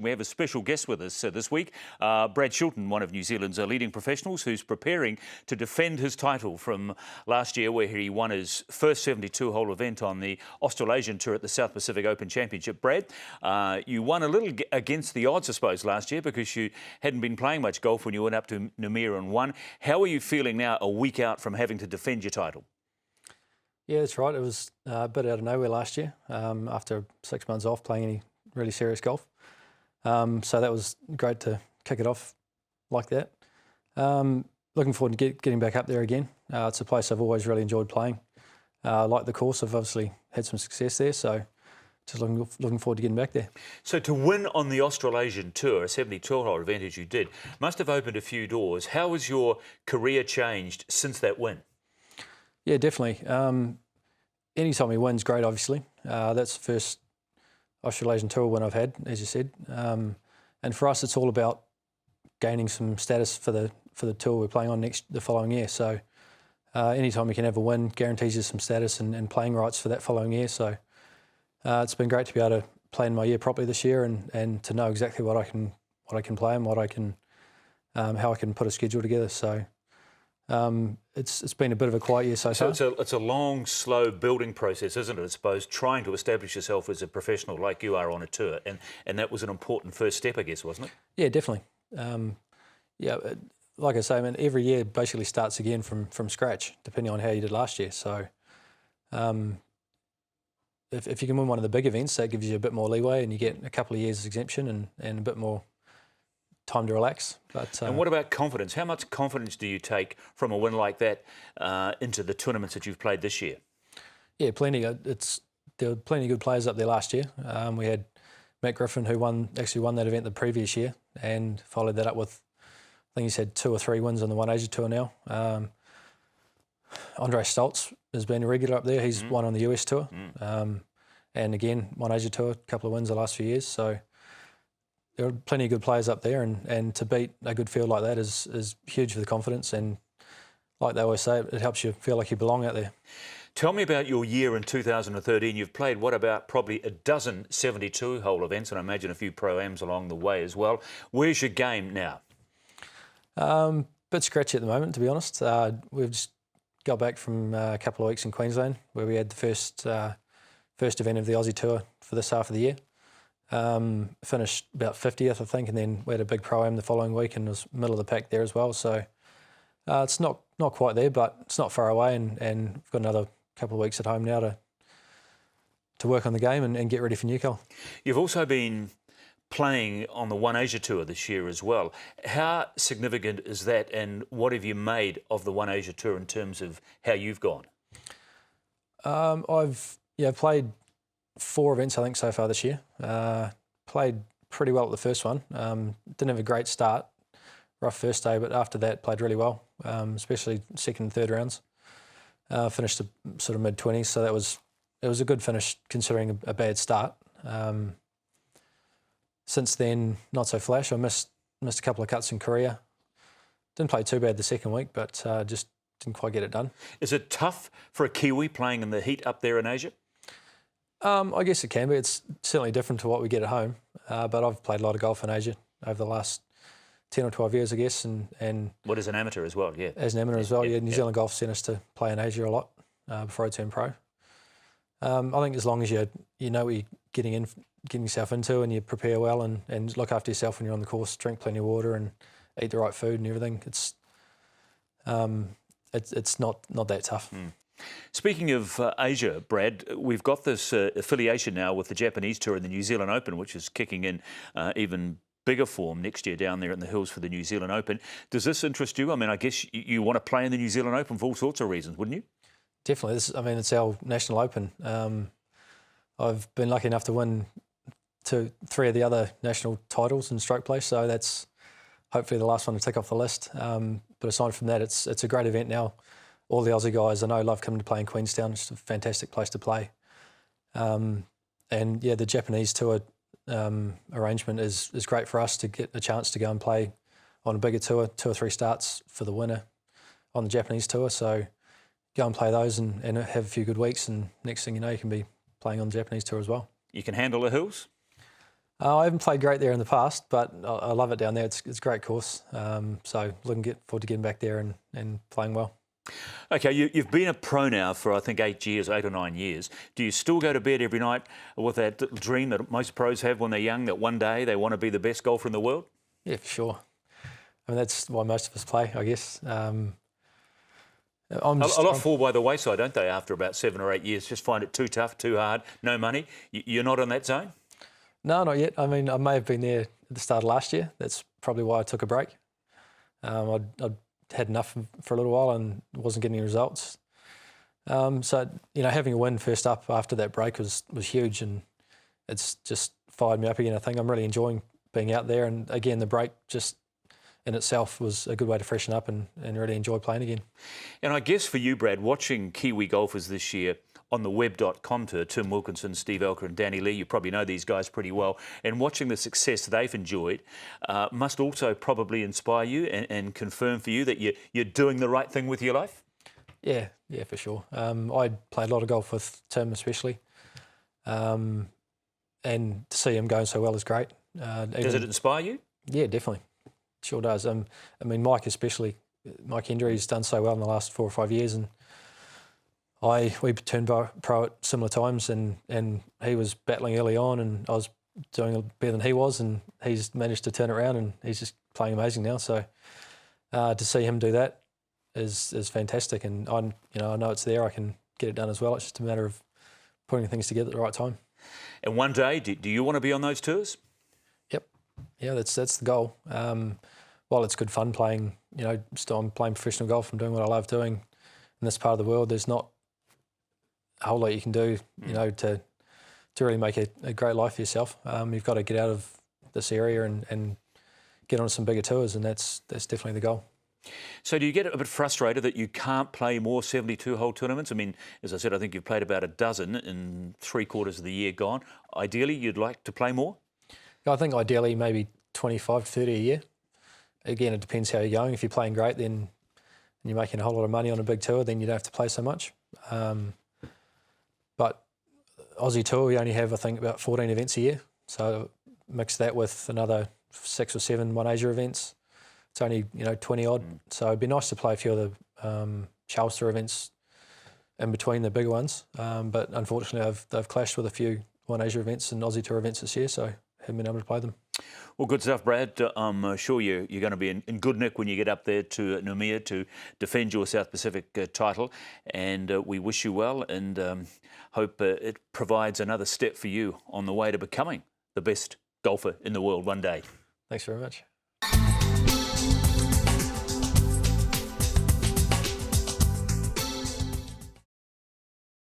We have a special guest with us this week, Brad Shilton, one of New Zealand's leading professionals, who's preparing to defend his title from last year, where he won his first 72-hole event on the Australasian Tour at the South Pacific Open Championship. Brad, you won a little against the odds, I suppose, last year because you hadn't been playing much golf when you went up to Namur and won. How are you feeling now, a week out from having to defend your title? Yeah, that's right. It was a bit out of nowhere last year after 6 months off playing any really serious golf. So that was great to kick it off like that. Looking forward to getting back up there again. It's a place I've always really enjoyed playing. I like the course. I've obviously had some success there, so just looking forward to getting back there. So to win on the Australasian Tour, a 72-hole event as you did, must have opened a few doors. How has your career changed since that win? Yeah, definitely. Anytime he wins, great, obviously. That's the first Australasian Tour win I've had, as you said. And for us, it's all about gaining some status for the tour we're playing on the following year. So anytime you can have a win guarantees you some status and playing rights for that following year. So it's been great to be able to plan my year properly this year and to know exactly what I can play and how I can put a schedule together. So it's been a bit of a quiet year so far. So it's a long, slow building process, isn't it? I suppose trying to establish yourself as a professional like you are on a tour, and that was an important first step, I guess, wasn't it? Yeah, definitely. Like I say, I mean, every year basically starts again from scratch, depending on how you did last year. So if you can win one of the big events, that gives you a bit more leeway, and you get a couple of years exemption and a bit more time to relax. And what about confidence? How much confidence do you take from a win like that into the tournaments that you've played this year? Yeah, plenty. There were plenty of good players up there last year. We had Matt Griffin, who actually won that event the previous year, and followed that up with, I think he's had 2 or 3 wins on the One Asia Tour now. Andre Stoltz has been a regular up there. He's won on the US Tour, and again One Asia Tour, a couple of wins the last few years. So there are plenty of good players up there, and to beat a good field like that is huge for the confidence, and like they always say, it helps you feel like you belong out there. Tell me about your year in 2013. You've played, what about probably a dozen 72-hole events, and I imagine a few Pro-Ams along the way as well. Where's your game now? Bit scratchy at the moment, to be honest. We've just got back from a couple of weeks in Queensland, where we had the first event of the Aussie Tour for this half of the year. Finished about 50th, I think, and then we had a big Pro-Am the following week and was middle of the pack there as well. So it's not quite there, but it's not far away, and we've got another couple of weeks at home now to work on the game and get ready for Newcastle. You've also been playing on the One Asia Tour this year as well. How significant is that, and what have you made of the One Asia Tour in terms of how you've gone? I've played 4 events, I think, so far this year. Played pretty well at the first one. Didn't have a great start, rough first day, but after that played really well, especially second and third rounds. Finished sort of mid-20s, so it was a good finish considering a bad start. Since then, not so flash. I missed a couple of cuts in Korea. Didn't play too bad the second week, but just didn't quite get it done. Is it tough for a Kiwi playing in the heat up there in Asia? I guess it can be. It's certainly different to what we get at home. But I've played a lot of golf in Asia over the last 10 or 12 years, I guess. And what, as an amateur as well, yeah. As an amateur as well, yeah. New Zealand Golf sent us to play in Asia a lot before I turned pro. I think as long as you know what you're getting yourself into, and you prepare well and look after yourself when you're on the course, drink plenty of water and eat the right food and everything, it's not that tough. Speaking of Asia, Brad, we've got this affiliation now with the Japanese Tour and the New Zealand Open, which is kicking in even bigger form next year down there in the hills for the New Zealand Open. Does this interest you? I mean, I guess you want to play in the New Zealand Open for all sorts of reasons, wouldn't you? Definitely. It's our national open. I've been lucky enough to win 3 of the other national titles in stroke play, so that's hopefully the last one to tick off the list. But aside from that, it's a great event now. All the Aussie guys I know love coming to play in Queenstown. It's a fantastic place to play. And yeah, the Japanese tour arrangement is great for us to get a chance to go and play on a bigger tour, 2 or 3 starts for the winner on the Japanese tour. So go and play those and have a few good weeks, and next thing you know, you can be playing on the Japanese tour as well. You can handle the hills? I haven't played great there in the past, but I love it down there. It's a great course. So looking forward to getting back there and playing well. Okay, you've been a pro now for, I think, 8 or 9 years. Do you still go to bed every night with that dream that most pros have when they're young, that one day they want to be the best golfer in the world? Yeah, for sure. I mean, that's why most of us play, I guess. A lot fall by the wayside, don't they, after about 7 or 8 years? Just find it too tough, too hard, no money. You're not in that zone? No, not yet. I mean, I may have been there at the start of last year. That's probably why I took a break. I'd had enough for a little while and wasn't getting any results. So, having a win first up after that break was huge, and it's just fired me up again. I think I'm really enjoying being out there, and again, the break just in itself was a good way to freshen up and really enjoy playing again. And I guess for you, Brad, watching Kiwi golfers this year on the web.com tour, Tim Wilkinson, Steve Elker and Danny Lee, you probably know these guys pretty well, and watching the success they've enjoyed must also probably inspire you and confirm for you that you're doing the right thing with your life? Yeah, for sure. I played a lot of golf with Tim especially, and to see him going so well is great. Does it inspire you? Yeah, definitely. Sure does. I mean, Mike especially. Mike Hendry's done so well in the last 4 or 5 years, and we turned pro at similar times, and he was battling early on, and I was doing better than he was, and he's managed to turn it around, and he's just playing amazing now. So to see him do that is fantastic, and I know it's there. I can get it done as well. It's just a matter of putting things together at the right time. And one day, do you want to be on those tours? Yep. Yeah, that's the goal. While it's good fun playing, still I'm playing professional golf. I'm doing what I love doing in this part of the world. There's not a whole lot you can do, to really make a great life for yourself. You've got to get out of this area and get on some bigger tours, and that's definitely the goal. So do you get a bit frustrated that you can't play more 72-hole tournaments? I mean, as I said, I think you've played about a dozen in 3/4 of the year gone. Ideally, you'd like to play more? I think ideally maybe 25 to 30 a year. Again, it depends how you're going. If you're playing great, then you're making a whole lot of money on a big tour, then you don't have to play so much. But Aussie Tour, we only have, I think, about 14 events a year. So mix that with another 6 or 7 One Asia events. It's only 20 odd. So it'd be nice to play a few of the Charles Tour events in between the bigger ones. But unfortunately, they've clashed with a few One Asia events and Aussie Tour events this year, so haven't been able to play them. Well, good stuff, Brad. I'm sure you're going to be in good nick when you get up there to Noumea to defend your South Pacific title. And we wish you well and hope it provides another step for you on the way to becoming the best golfer in the world one day. Thanks very much.